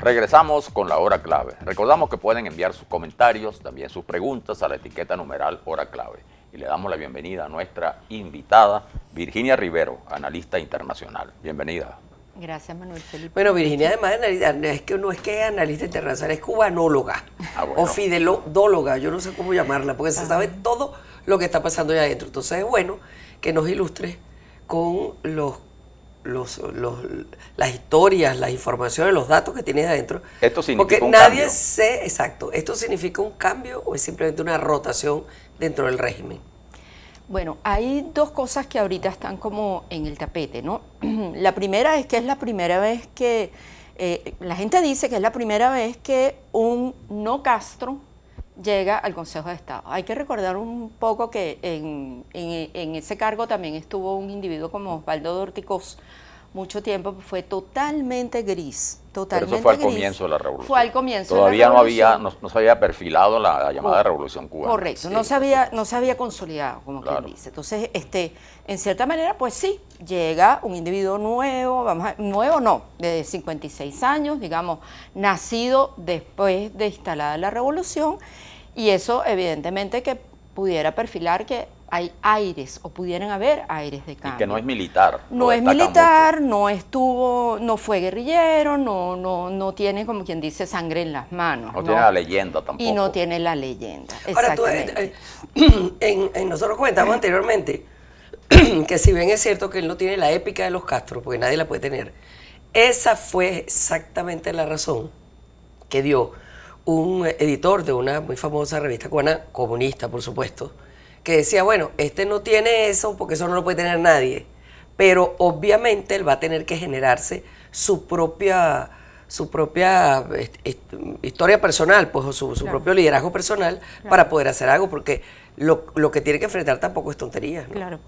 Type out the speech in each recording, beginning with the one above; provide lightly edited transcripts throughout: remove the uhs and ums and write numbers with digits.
Regresamos con la hora clave. Recordamos que pueden enviar sus comentarios, también sus preguntas a la etiqueta numeral hora clave. Y le damos la bienvenida a nuestra invitada, Virginia Rivero, analista internacional. Bienvenida. Gracias, Manuel Felipe. Bueno, Virginia, además es que no es que es analista internacional, es cubanóloga o fidelóloga, yo no sé cómo llamarla, porque se sabe todo lo que está pasando allá adentro. Entonces es bueno que nos ilustre con las historias, las informaciones, los datos que tienes adentro. Esto significa porque un nadie cambio. sé, exacto, ¿esto significa un cambio o es simplemente una rotación dentro del régimen? Bueno, hay dos cosas que ahorita están como en el tapete, ¿no? La primera es que es la primera vez que, la gente dice que es la primera vez que un no Castro llega al Consejo de Estado. Hay que recordar un poco que en ese cargo también estuvo un individuo como Osvaldo Dorticós mucho tiempo, fue totalmente gris, totalmente. Pero eso fue al gris. comienzo de la revolución. Fue al comienzo Todavía de la revolución. no se había perfilado la llamada revolución cubana. Correcto, Sí. no se había consolidado, como Claro. quien dice. Entonces, en cierta manera, pues sí, llega un individuo nuevo, nuevo no, de 56 años, digamos, nacido después de instalada la revolución, y eso evidentemente que pudiera perfilar que hay aires, o pudieran haber aires de cambio. Y que no es militar. No es militar, no fue guerrillero, no tiene, como quien dice, sangre en las manos. No tiene la leyenda tampoco. Y no tiene la leyenda. Ahora, nosotros comentamos anteriormente que si bien es cierto que él no tiene la épica de los Castro, porque nadie la puede tener, esa fue exactamente la razón que dio un editor de una muy famosa revista cubana, comunista por supuesto, que decía, bueno, no tiene eso porque eso no lo puede tener nadie, pero obviamente él va a tener que generarse su propia historia personal, pues, o su Claro. propio liderazgo personal, Claro. para poder hacer algo, porque lo que tiene que enfrentar tampoco es tontería, ¿no? Claro.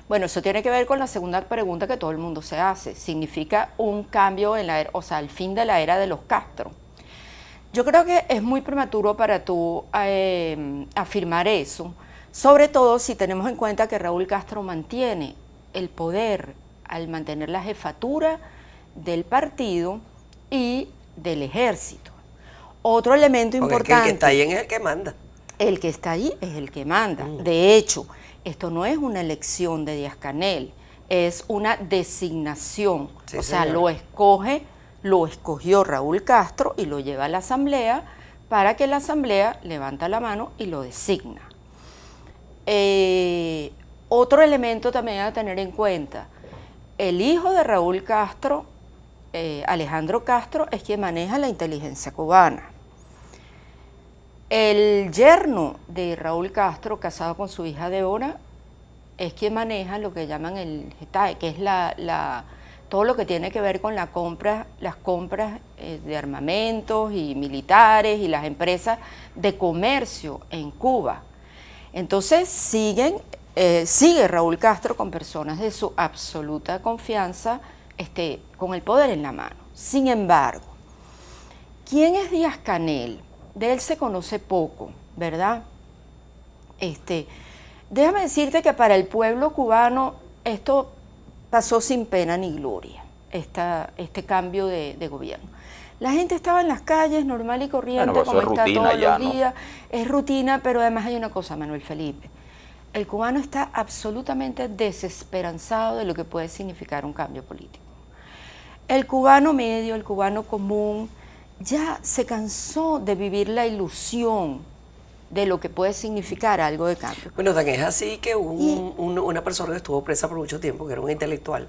Bueno, eso tiene que ver con la segunda pregunta que todo el mundo se hace. ¿Significa un cambio en la era, o sea, el fin de la era de los Castro? Yo creo que es muy prematuro para tú afirmar eso, sobre todo si tenemos en cuenta que Raúl Castro mantiene el poder al mantener la jefatura del partido y del ejército. Otro elemento Porque importante. el que está ahí es el que manda. El que está ahí es el que manda. De hecho, esto no es una elección de Díaz-Canel, es una designación. Sí, o sea, señora. lo escogió Raúl Castro y lo lleva a la asamblea para que la asamblea levanta la mano y lo designa. Otro elemento también a tener en cuenta, el hijo de Raúl Castro, Alejandro Castro, es quien maneja la inteligencia cubana. El yerno de Raúl Castro, casado con su hija Débora, es quien maneja lo que llaman el GETAE, que es todo lo que tiene que ver con las compras de armamentos y militares y las empresas de comercio en Cuba. Entonces sigue Raúl Castro con personas de su absoluta confianza, con el poder en la mano. Sin embargo, ¿quién es Díaz-Canel? De él se conoce poco, ¿verdad? Déjame decirte que para el pueblo cubano esto pasó sin pena ni gloria, este cambio de gobierno. La gente estaba en las calles normal y corriente, Bueno, como está rutina todos ya, los días. Es rutina, pero además hay una cosa, Manuel Felipe. El cubano está absolutamente desesperanzado de lo que puede significar un cambio político. El cubano medio, el cubano común, ya se cansó de vivir la ilusión de lo que puede significar algo de cambio. Bueno, tan es así que una persona que estuvo presa por mucho tiempo, que era un intelectual,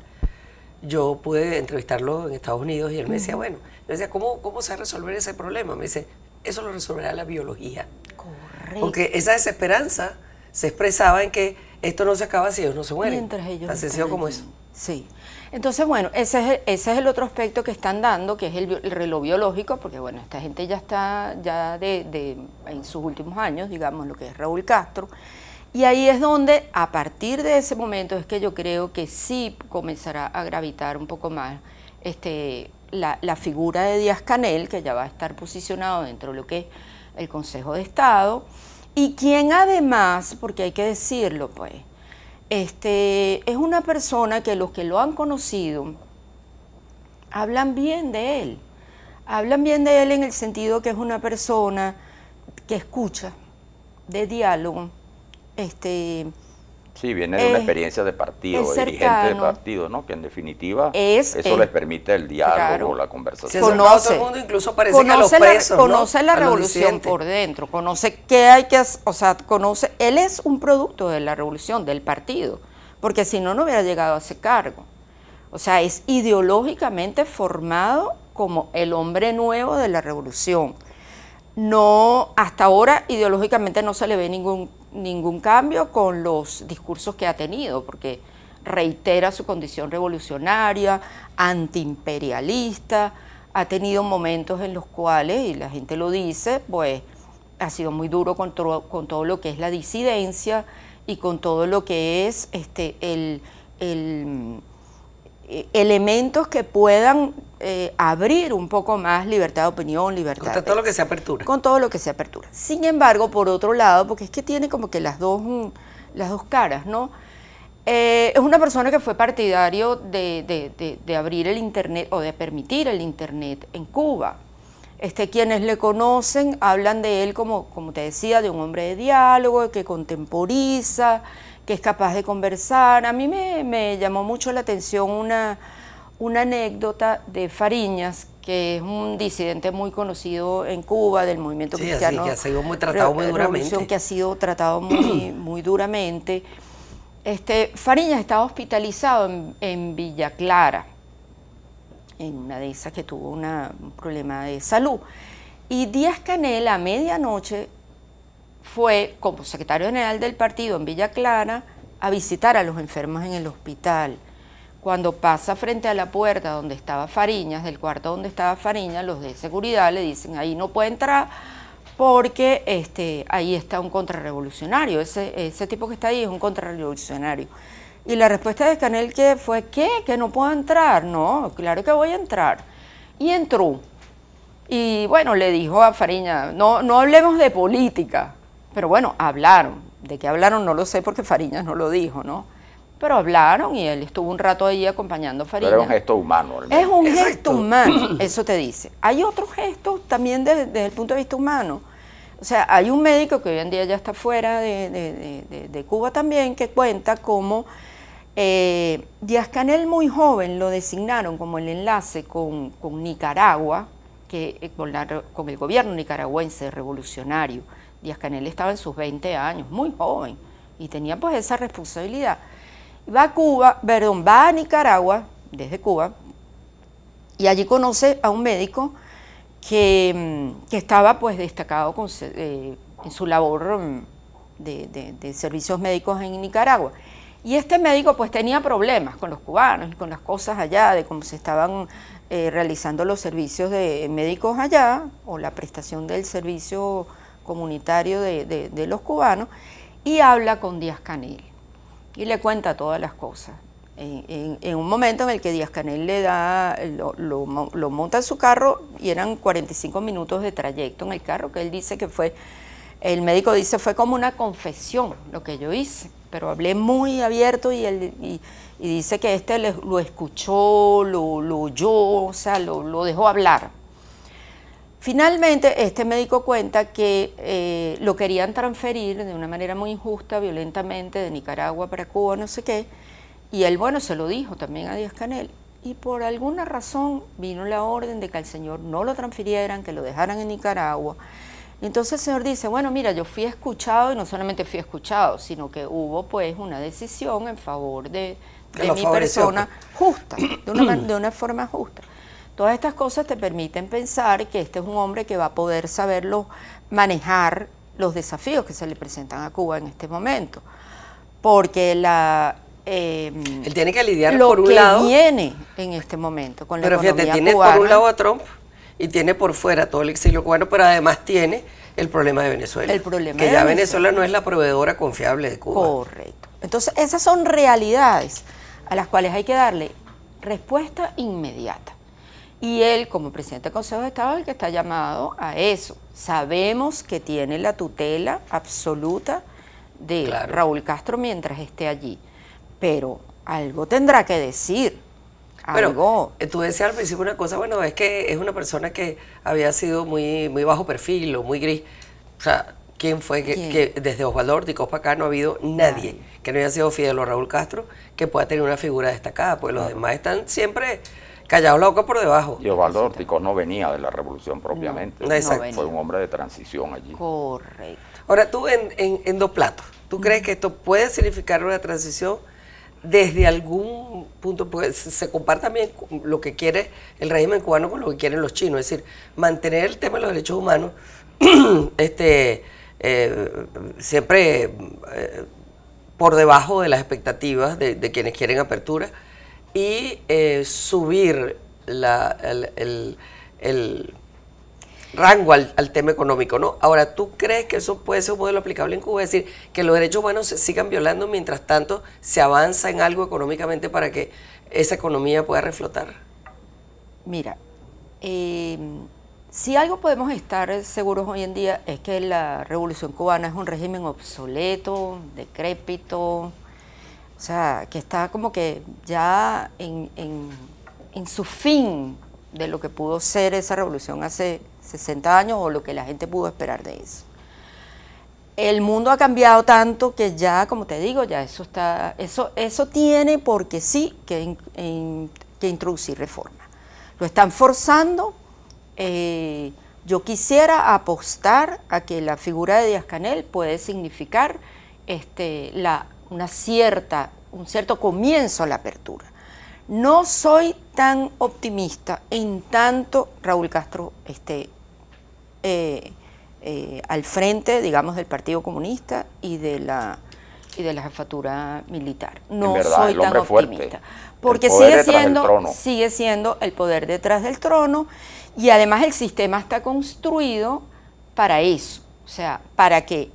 yo pude entrevistarlo en Estados Unidos y él me decía, bueno, yo decía, ¿cómo se va a resolver ese problema? Me dice, eso lo resolverá la biología. Correcto. Porque esa desesperanza se expresaba en que esto no se acaba si ellos no se mueren. Mientras ellos tan sencillo como eso. Sí. Entonces, bueno, ese es el otro aspecto que están dando, que es el reloj biológico, porque bueno, esta gente ya está en sus últimos años, digamos, lo que es Raúl Castro, y ahí es donde, a partir de ese momento, es que yo creo que sí comenzará a gravitar un poco más la figura de Díaz-Canel, que ya va a estar posicionado dentro de lo que es el Consejo de Estado, y quien además, porque hay que decirlo, pues, es una persona que los que lo han conocido hablan bien de él, Hablan bien de él en el sentido que es una persona que escucha, de diálogo, Sí, viene de una experiencia de partido, de dirigente de partido, ¿no? Que en definitiva eso les permite el diálogo, claro, la conversación. Se conoce a todo el mundo, incluso parece que a los presos, conoce ¿no? la revolución por dentro, conoce qué hay que hacer, o sea, conoce, él es un producto de la revolución, del partido, porque si no, no hubiera llegado a ese cargo. O sea, es ideológicamente formado como el hombre nuevo de la revolución. No, hasta ahora ideológicamente no se le ve ningún cambio con los discursos que ha tenido, porque reitera su condición revolucionaria, antiimperialista, ha tenido momentos en los cuales, y la gente lo dice, pues ha sido muy duro con todo lo que es la disidencia y con todo lo que es elementos que puedan abrir un poco más libertad de opinión, libertad contra todo lo que sea apertura. Con todo lo que sea apertura. Sin embargo, por otro lado, porque es que tiene como que las dos caras, ¿no? Es una persona que fue partidario de abrir el Internet o de permitir el Internet en Cuba. Quienes le conocen hablan de él como te decía, de un hombre de diálogo, que contemporiza, que es capaz de conversar. A mí me llamó mucho la atención una anécdota de Fariñas, que es un disidente muy conocido en Cuba del movimiento cristiano. Sí, que ha sido muy tratado muy duramente. Que ha sido tratado muy duramente. Fariñas estaba hospitalizado en Villa Clara, en una de esas que tuvo un problema de salud. Y Díaz-Canel a medianoche fue, como secretario general del partido en Villa Clara, a visitar a los enfermos en el hospital. Cuando pasa frente a la puerta donde estaba Fariñas, del cuarto donde estaba Fariñas, los de seguridad le dicen, ahí no puede entrar porque ahí está un contrarrevolucionario, ese tipo que está ahí es un contrarrevolucionario. Y la respuesta de Canel fue, ¿qué? ¿Que no puedo entrar? No, claro que voy a entrar. Y entró. Y bueno, le dijo a Fariñas, no hablemos de política, pero bueno, hablaron. ¿De qué hablaron? No lo sé porque Fariñas no lo dijo, ¿no? Pero hablaron y él estuvo un rato ahí acompañando a Fariñas. Pero era un gesto humano. Es un gesto humano, eso te dice. Hay otros gestos también desde el punto de vista humano. O sea, hay un médico que hoy en día ya está fuera de Cuba también, que cuenta cómo Díaz-Canel muy joven lo designaron como el enlace con Nicaragua, con el gobierno nicaragüense revolucionario. Díaz-Canel estaba en sus 20 años, muy joven, y tenía pues esa responsabilidad. Va a Nicaragua, desde Cuba, y allí conoce a un médico que estaba pues destacado en su labor de servicios médicos en Nicaragua. Y este médico pues tenía problemas con los cubanos y con las cosas allá, de cómo se estaban realizando los servicios médicos allá, o la prestación del servicio comunitario de los cubanos, y habla con Díaz-Canel y le cuenta todas las cosas. En un momento en el que Díaz-Canel lo monta en su carro y eran 45 minutos de trayecto en el carro, que él dice que el médico dice fue como una confesión lo que yo hice, pero hablé muy abierto y dice que lo escuchó, lo oyó, o sea, lo dejó hablar. Finalmente, este médico cuenta que lo querían transferir de una manera muy injusta, violentamente, de Nicaragua para Cuba, no sé qué, y él, bueno, se lo dijo también a Díaz-Canel, y por alguna razón vino la orden de que al señor no lo transfirieran, que lo dejaran en Nicaragua. Y entonces el señor dice, bueno, mira, yo fui escuchado, y no solamente fui escuchado, sino que hubo pues una decisión en favor de mi persona justa, de una forma justa. Todas estas cosas te permiten pensar que este es un hombre que va a poder saberlo manejar los desafíos que se le presentan a Cuba en este momento. Porque él tiene que lidiar por un lado. Lo que viene en este momento con la economía cubana. Pero fíjate, tiene por un lado a Trump y tiene por fuera todo el exilio cubano, pero además tiene el problema de Venezuela. El problema que ya Venezuela no es la proveedora confiable de Cuba. Correcto. Entonces, esas son realidades a las cuales hay que darle respuesta inmediata. Y él, como presidente del Consejo de Estado, es el que está llamado a eso. Sabemos que tiene la tutela absoluta de Raúl Castro mientras esté allí, pero algo tendrá que decir. algo. Pero tú decías al principio una cosa, bueno, es que es una persona que había sido muy, muy bajo perfil o muy gris. O sea, ¿quién fue que desde Osvaldo Ortiz para acá no ha habido nadie que no haya sido Fidel o Raúl Castro que pueda tener una figura destacada? Pues los demás están siempre callados la boca por debajo. Y Osvaldo Ortiz no venía de la revolución propiamente. No, exacto. Fue un hombre de transición allí. Correcto. Ahora tú en dos platos, ¿tú crees que esto puede significar una transición desde algún punto? Pues se compara también lo que quiere el régimen cubano con lo que quieren los chinos, es decir, mantener el tema de los derechos humanos siempre por debajo de las expectativas de quienes quieren apertura y subir el rango al tema económico, ¿no? Ahora, ¿tú crees que eso puede ser un modelo aplicable en Cuba? Es decir, que los derechos humanos se sigan violando mientras tanto se avanza en algo económicamente para que esa economía pueda reflotar. Mira, si algo podemos estar seguros hoy en día es que la Revolución Cubana es un régimen obsoleto, decrépito, o sea, que está como que ya en su fin de lo que pudo ser esa revolución hace 60 años o lo que la gente pudo esperar de eso. El mundo ha cambiado tanto que ya, como te digo, ya eso tiene porque sí que introducir reforma. Lo están forzando. Yo quisiera apostar a que la figura de Díaz-Canel puede significar un cierto comienzo a la apertura. No soy tan optimista en tanto Raúl Castro esté al frente, digamos, del Partido Comunista y de la jefatura militar. No soy tan optimista. Porque sigue siendo el poder detrás del trono y además el sistema está construido para eso, o sea, para que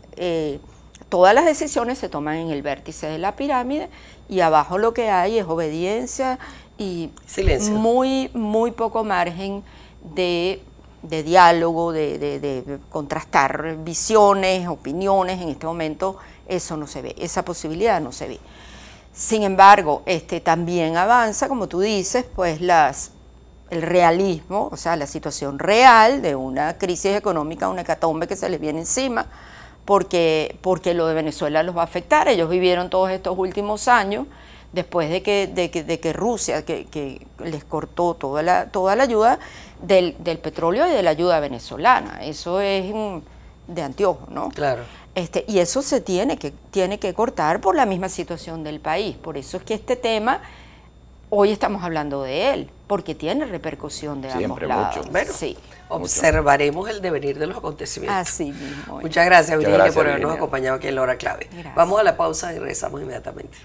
todas las decisiones se toman en el vértice de la pirámide y abajo lo que hay es obediencia y silencio. Muy poco margen de diálogo, de contrastar visiones, opiniones. En este momento eso no se ve, esa posibilidad no se ve. Sin embargo, también avanza, como tú dices, pues el realismo, o sea, la situación real de una crisis económica, una hecatombe que se les viene encima, porque lo de Venezuela los va a afectar. Ellos vivieron todos estos últimos años, después de que Rusia que les cortó toda la ayuda del petróleo y de la ayuda venezolana. Eso es de anteojo, ¿no? Claro. Y eso se tiene que cortar por la misma situación del país. Por eso es que este tema, hoy estamos hablando de él, porque tiene repercusión de ambos lados. Mucho. Bueno, sí. Observaremos el devenir de los acontecimientos. Así mismo. Muchas gracias, Virginia, por habernos Virginia. acompañado aquí en La Hora Clave. Gracias. Vamos a la pausa y regresamos inmediatamente.